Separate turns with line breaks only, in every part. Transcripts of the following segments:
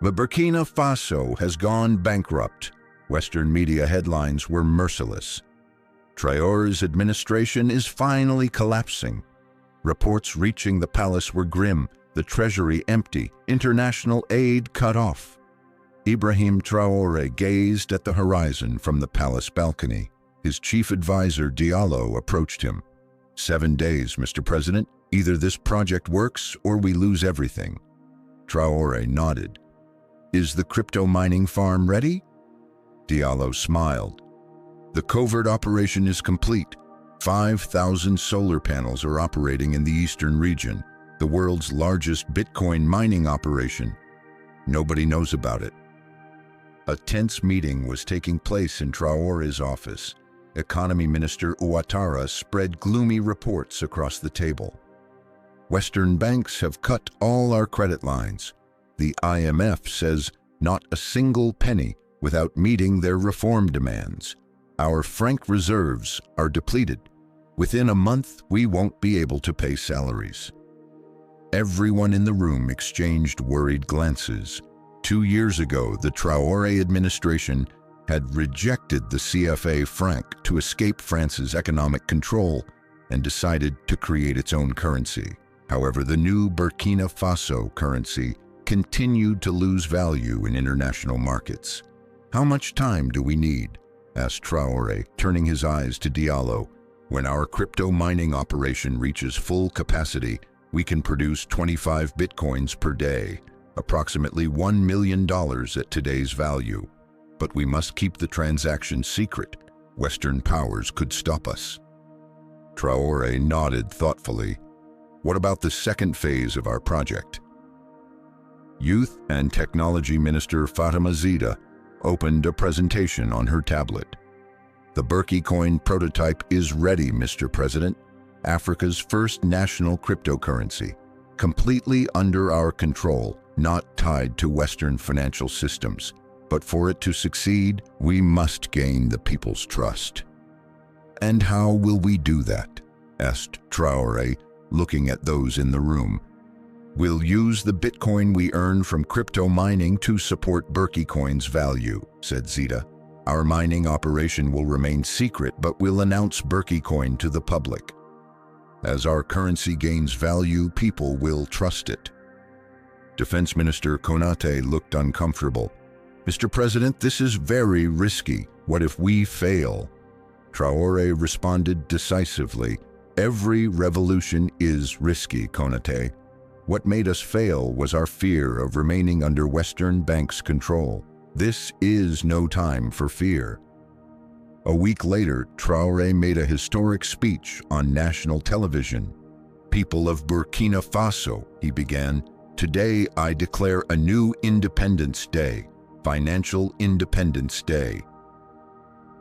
The Burkina Faso has gone bankrupt. Western media headlines were merciless. Traore's administration is finally collapsing. Reports reaching the palace were grim, the treasury empty, international aid cut off. Ibrahim Traore gazed at the horizon from the palace balcony. His chief advisor, Diallo, approached him. 7 days, Mr. President. Either this project works or we lose everything. Traore nodded. Is the crypto mining farm ready? Diallo smiled. The covert operation is complete. 5,000 solar panels are operating in the eastern region, the world's largest Bitcoin mining operation. Nobody knows about it. A tense meeting was taking place in Traore's office. Economy Minister Ouattara spread gloomy reports across the table. Western banks have cut all our credit lines. The IMF says not a single penny without meeting their reform demands. Our franc reserves are depleted. Within a month, we won't be able to pay salaries. Everyone in the room exchanged worried glances. 2 years ago, the Traore administration had rejected the CFA franc to escape France's economic control and decided to create its own currency. However, the new Burkina Faso currency continued to lose value in international markets. How much time do we need? Asked Traore, turning his eyes to Diallo. When our crypto mining operation reaches full capacity, we can produce 25 bitcoins per day, approximately $1 million at today's value. But we must keep the transaction secret. Western powers could stop us. Traore nodded thoughtfully. What about the second phase of our project? Youth and Technology Minister Fatima Zida opened a presentation on her tablet. The BurkiCoin prototype is ready, Mr. President. Africa's first national cryptocurrency, completely under our control, not tied to Western financial systems. But for it to succeed, we must gain the people's trust. And how will we do that? Asked Traore, looking at those in the room. We'll use the Bitcoin we earn from crypto mining to support BurkiCoin's value, said Zida. Our mining operation will remain secret, but we'll announce BurkiCoin to the public. As our currency gains value, people will trust it. Defense Minister Konate looked uncomfortable. Mr. President, this is very risky. What if we fail? Traore responded decisively. Every revolution is risky, Konate. What made us fail was our fear of remaining under Western banks' control. This is no time for fear. A week later, Traore made a historic speech on national television. People of Burkina Faso, he began, today I declare a new Independence Day, Financial Independence Day.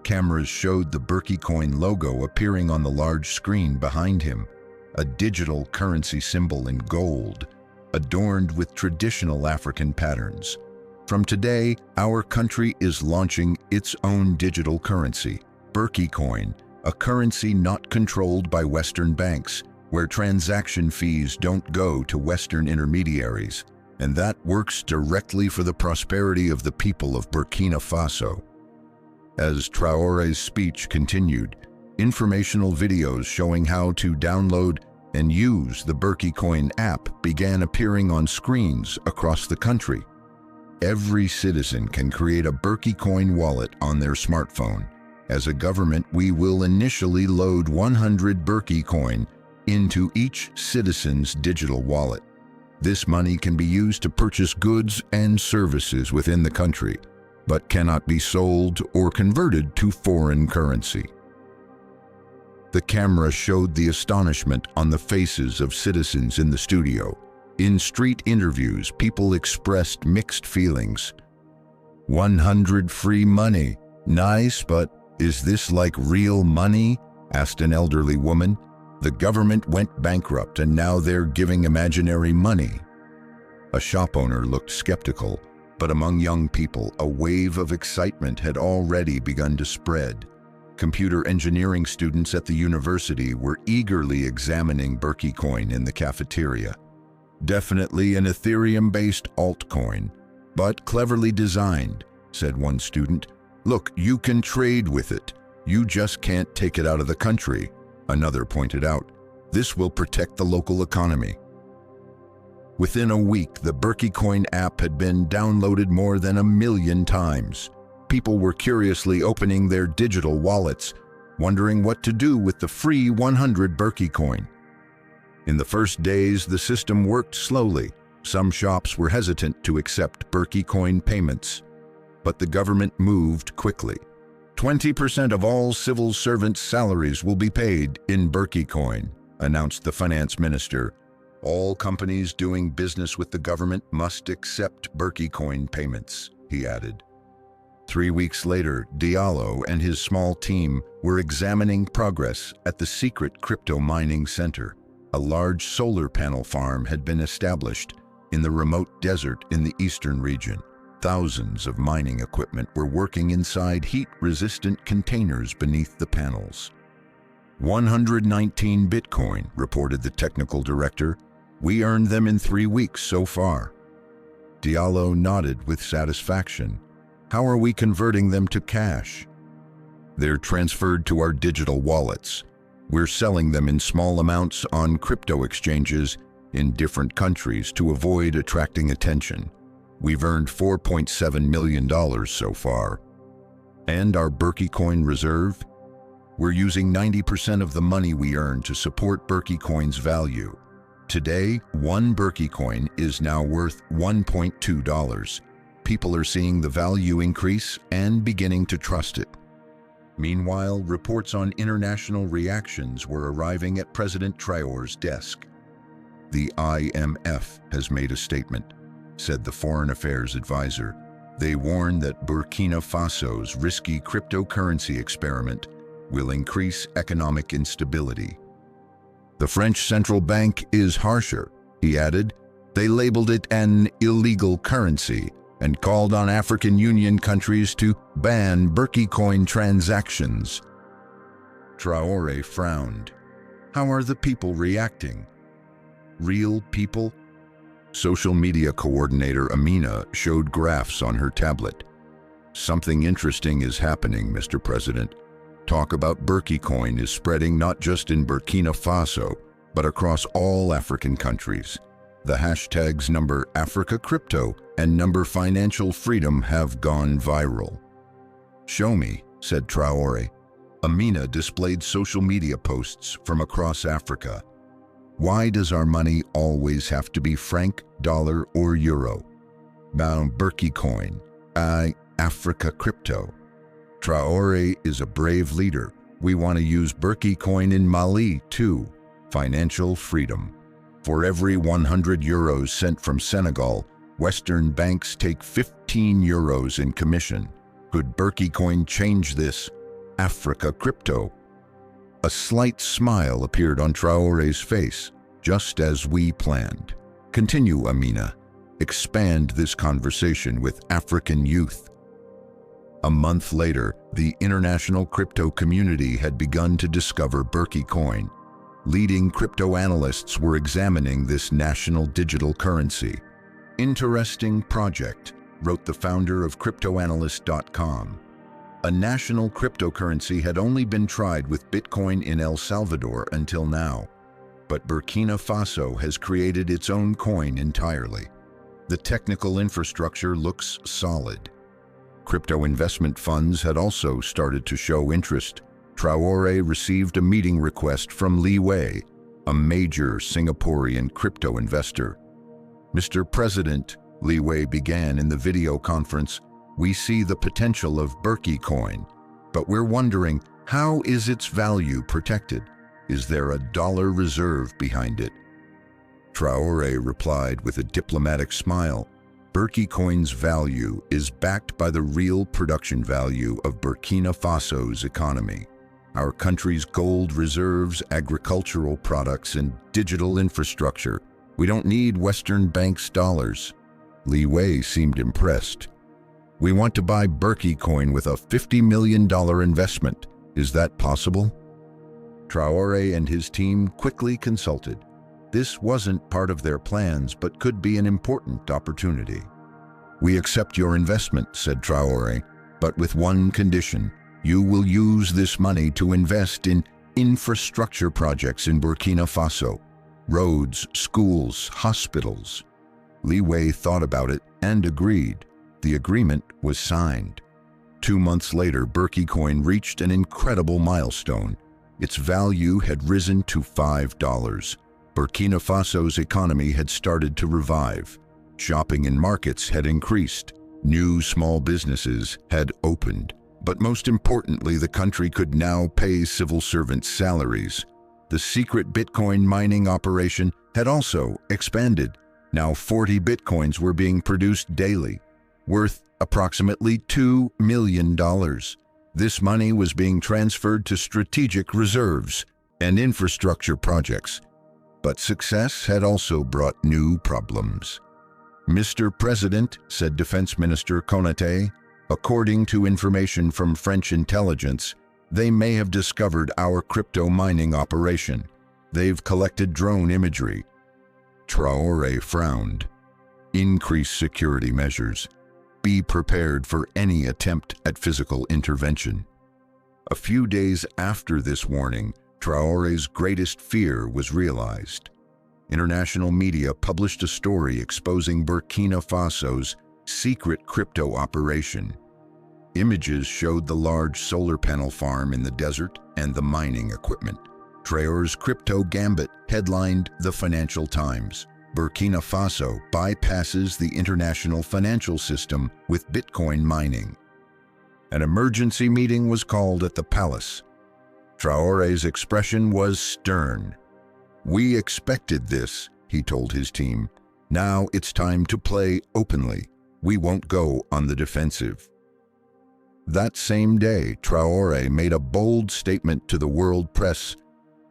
Cameras showed the BurkiCoin logo appearing on the large screen behind him, a digital currency symbol in gold, adorned with traditional African patterns. From today, our country is launching its own digital currency, BurkiCoin, a currency not controlled by Western banks, where transaction fees don't go to Western intermediaries, and that works directly for the prosperity of the people of Burkina Faso. As Traore's speech continued, informational videos showing how to download and use the BurkiCoin app began appearing on screens across the country. Every citizen can create a BurkiCoin wallet on their smartphone. As a government, we will initially load 100 BurkiCoin into each citizen's digital wallet. This money can be used to purchase goods and services within the country, but cannot be sold or converted to foreign currency. The camera showed the astonishment on the faces of citizens in the studio. In street interviews, people expressed mixed feelings. 100 free money. Nice, but is this like real money? Asked an elderly woman. The government went bankrupt and now they're giving imaginary money. A shop owner looked skeptical, but among young people, a wave of excitement had already begun to spread. Computer engineering students at the university were eagerly examining BurkiCoin in the cafeteria. Definitely an Ethereum-based altcoin. but cleverly designed, said one student. Look, you can trade with it. You just can't take it out of the country, another pointed out. This will protect the local economy. Within a week, the BurkiCoin app had been downloaded more than 1 million times. People were curiously opening their digital wallets, wondering what to do with the free 100 BurkiCoin. In the first days, the system worked slowly. Some shops were hesitant to accept BurkiCoin payments, but the government moved quickly. 20% of all civil servants' salaries will be paid in BurkiCoin, announced the finance minister. All companies doing business with the government must accept BurkiCoin payments, he added. 3 weeks later, Diallo and his small team were examining progress at the secret crypto mining center. A large solar panel farm had been established in the remote desert in the eastern region. Thousands of mining equipment were working inside heat-resistant containers beneath the panels. 119 Bitcoin, reported the technical director. We earned them in 3 weeks so far. Diallo nodded with satisfaction. How are we converting them to cash? They're transferred to our digital wallets. We're selling them in small amounts on crypto exchanges in different countries to avoid attracting attention. We've earned $4.7 million so far. And our BurkiCoin reserve? We're using 90% of the money we earn to support BurkiCoin's value. Today, 1 BurkiCoin is now worth $1.2. People are seeing the value increase and beginning to trust it. Meanwhile, reports on international reactions were arriving at President Traore's desk. The IMF has made a statement, said the Foreign Affairs advisor. They warn that Burkina Faso's risky cryptocurrency experiment will increase economic instability. The French central bank is harsher, he added. They labeled it an illegal currency and called on African Union countries to ban BurkiCoin transactions. Traore frowned. How are the people reacting? Real people? Social media coordinator Amina showed graphs on her tablet. Something interesting is happening, Mr. President. Talk about BurkiCoin is spreading not just in Burkina Faso, but across all African countries. The hashtags #AfricaCrypto and #Financial Freedom have gone viral. Show me, said Traore. Amina displayed social media posts from across Africa. Why does our money always have to be franc, dollar, or euro? Now BurkiCoin, AfricaCrypto. Traore is a brave leader. We want to use BurkiCoin in Mali too. Financial freedom. For every 100 euros sent from Senegal, Western banks take 15 euros in commission. Could BurkiCoin change this? AfricaCrypto. A slight smile appeared on Traore's face, just as we planned. Continue, Amina. Expand this conversation with African youth. A month later, the international crypto community had begun to discover BurkiCoin. Leading crypto analysts were examining this national digital currency. Interesting project, wrote the founder of cryptoanalyst.com. A national cryptocurrency had only been tried with Bitcoin in El Salvador until now, but Burkina Faso has created its own coin entirely. The technical infrastructure looks solid. Crypto investment funds had also started to show interest. Traore received a meeting request from Li Wei, a major Singaporean crypto investor. Mr. President, Li Wei began in the video conference, we see the potential of BurkiCoin, but we're wondering, how is its value protected? Is there a dollar reserve behind it? Traore replied with a diplomatic smile, BurkiCoin's value is backed by the real production value of Burkina Faso's economy. Our country's gold reserves, agricultural products, and digital infrastructure. We don't need Western banks' dollars. Li Wei seemed impressed. We want to buy BurkiCoin with a $50 million investment. Is that possible? Traore and his team quickly consulted. This wasn't part of their plans, but could be an important opportunity. "We accept your investment," said Traore, "but with one condition. You will use this money to invest in infrastructure projects in Burkina Faso. Roads, schools, hospitals." Liwei thought about it and agreed. The agreement was signed. 2 months later, BurkiCoin reached an incredible milestone. Its value had risen to $5. Burkina Faso's economy had started to revive. Shopping in markets had increased. New small businesses had opened. But most importantly, the country could now pay civil servants' salaries. The secret Bitcoin mining operation had also expanded. Now 40 Bitcoins were being produced daily, worth approximately $2 million. This money was being transferred to strategic reserves and infrastructure projects. But success had also brought new problems. "Mr. President," said Defense Minister Konaté, "according to information from French intelligence, they may have discovered our crypto mining operation. They've collected drone imagery." Traore frowned. "Increase security measures. Be prepared for any attempt at physical intervention." A few days after this warning, Traore's greatest fear was realized. International media published a story exposing Burkina Faso's secret crypto operation. Images showed the large solar panel farm in the desert and the mining equipment. Traore's crypto gambit headlined the Financial Times. Burkina Faso bypasses the international financial system with Bitcoin mining. An emergency meeting was called at the palace. Traore's expression was stern. "We expected this," he told his team. "Now it's time to play openly. We won't go on the defensive." That same day, Traore made a bold statement to the world press.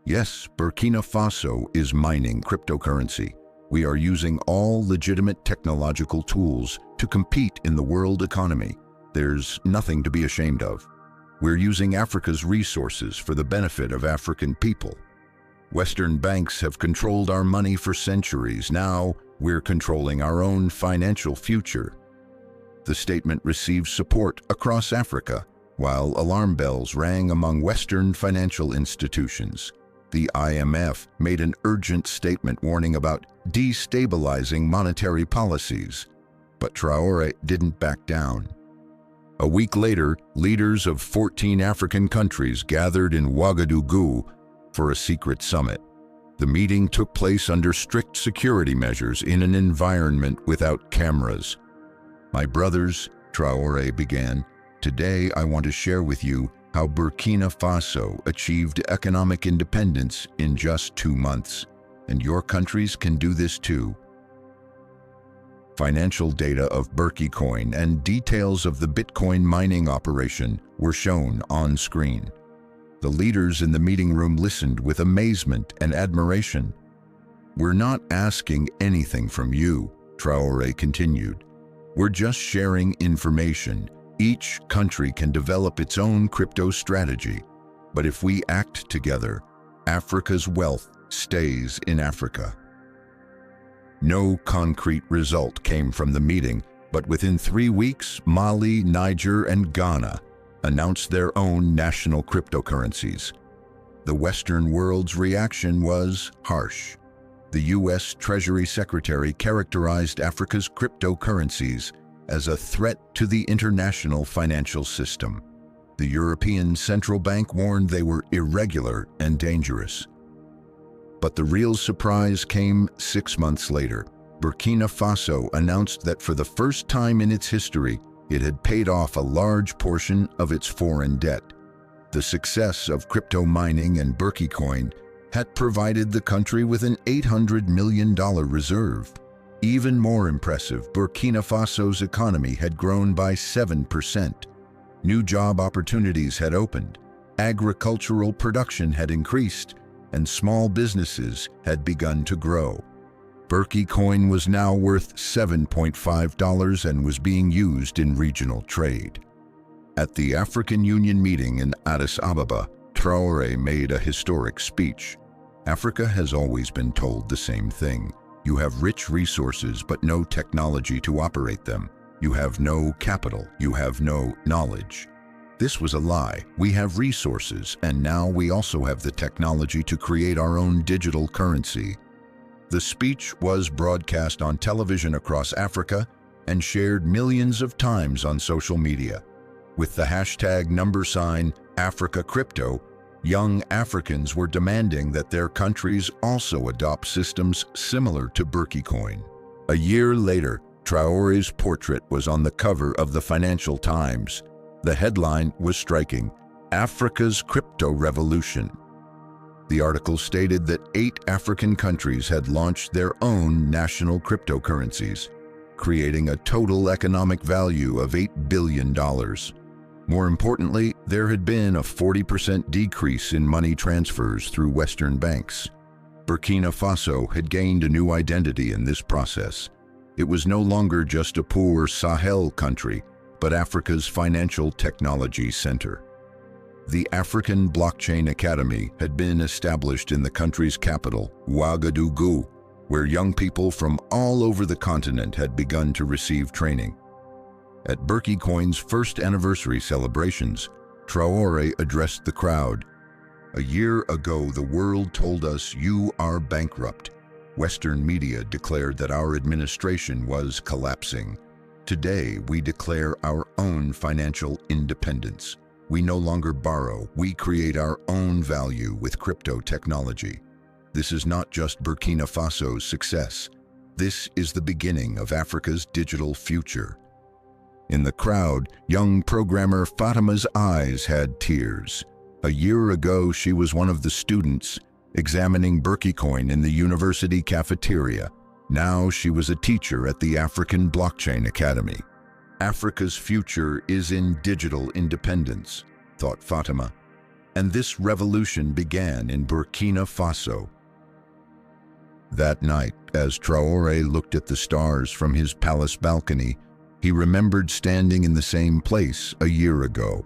"Yes, Burkina Faso is mining cryptocurrency. We are using all legitimate technological tools to compete in the world economy. There's nothing to be ashamed of. We're using Africa's resources for the benefit of African people. Western banks have controlled our money for centuries. Now we're controlling our own financial future." The statement received support across Africa, while alarm bells rang among Western financial institutions. The IMF made an urgent statement warning about destabilizing monetary policies. But Traore didn't back down. A week later, leaders of 14 African countries gathered in Ouagadougou for a secret summit. The meeting took place under strict security measures in an environment without cameras. "My brothers," Traore began, "today I want to share with you how Burkina Faso achieved economic independence in just 2 months, and your countries can do this too." Financial data of BurkiCoin and details of the Bitcoin mining operation were shown on screen. The leaders in the meeting room listened with amazement and admiration. "We're not asking anything from you," Traore continued. "We're just sharing information. Each country can develop its own crypto strategy. But if we act together, Africa's wealth stays in Africa." No concrete result came from the meeting, but within 3 weeks, Mali, Niger, and Ghana announced their own national cryptocurrencies. The Western world's reaction was harsh. The U.S. Treasury Secretary characterized Africa's cryptocurrencies as a threat to the international financial system. The European Central Bank warned they were irregular and dangerous. But the real surprise came 6 months later. Burkina Faso announced that for the first time in its history, it had paid off a large portion of its foreign debt. The success of crypto mining and BurkiCoin had provided the country with an $800 million reserve. Even more impressive, Burkina Faso's economy had grown by 7%. New job opportunities had opened, agricultural production had increased, and small businesses had begun to grow. BurkiCoin was now worth $7.5 and was being used in regional trade. At the African Union meeting in Addis Ababa, Traore made a historic speech. "Africa has always been told the same thing. You have rich resources but no technology to operate them. You have no capital, you have no knowledge. This was a lie. We have resources, and now we also have the technology to create our own digital currency. The speech was broadcast on television across Africa and shared millions of times on social media. With the hashtag #AfricaCrypto, young Africans were demanding that their countries also adopt systems similar to BurkiCoin. A year later, Traore's portrait was on the cover of the Financial Times. The headline was striking: "Africa's Crypto Revolution." The article stated that 8 African countries had launched their own national cryptocurrencies, creating a total economic value of $8 billion. More importantly, there had been a 40% decrease in money transfers through Western banks. Burkina Faso had gained a new identity in this process. It was no longer just a poor Sahel country, but Africa's financial technology center. The African Blockchain Academy had been established in the country's capital, Ouagadougou, where young people from all over the continent had begun to receive training. At BurkiCoin's first anniversary celebrations, Traore addressed the crowd. "A year ago, the world told us you are bankrupt. Western media declared that our administration was collapsing. Today, we declare our own financial independence. We no longer borrow, we create our own value with crypto technology. This is not just Burkina Faso's success. This is the beginning of Africa's digital future." In the crowd, young programmer Fatima's eyes had tears. A year ago, she was one of the students examining BurkiCoin in the university cafeteria. Now she was a teacher at the African Blockchain Academy. "Africa's future is in digital independence," thought Fatima. And this revolution began in Burkina Faso. That night, as Traore looked at the stars from his palace balcony, he remembered standing in the same place a year ago.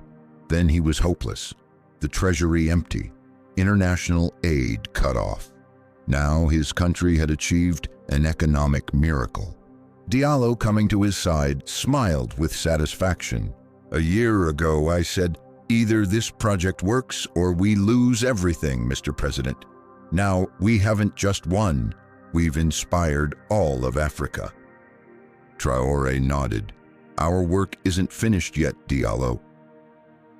Then he was hopeless. The treasury empty. International aid cut off. Now his country had achieved an economic miracle. Diallo, coming to his side, smiled with satisfaction. "A year ago, I said, either this project works or we lose everything, Mr. President. Now, we haven't just won, we've inspired all of Africa." Traore nodded. "Our work isn't finished yet, Diallo.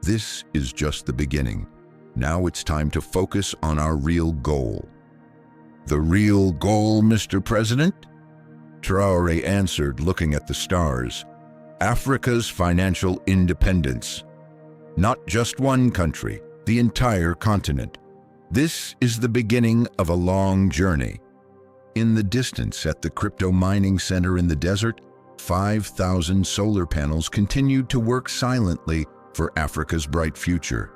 This is just the beginning. Now it's time to focus on our real goal." "The real goal, Mr. President?" Traore answered, looking at the stars. "Africa's financial independence. Not just one country, the entire continent. This is the beginning of a long journey." In the distance, at the crypto mining center in the desert, 5,000 solar panels continued to work silently for Africa's bright future.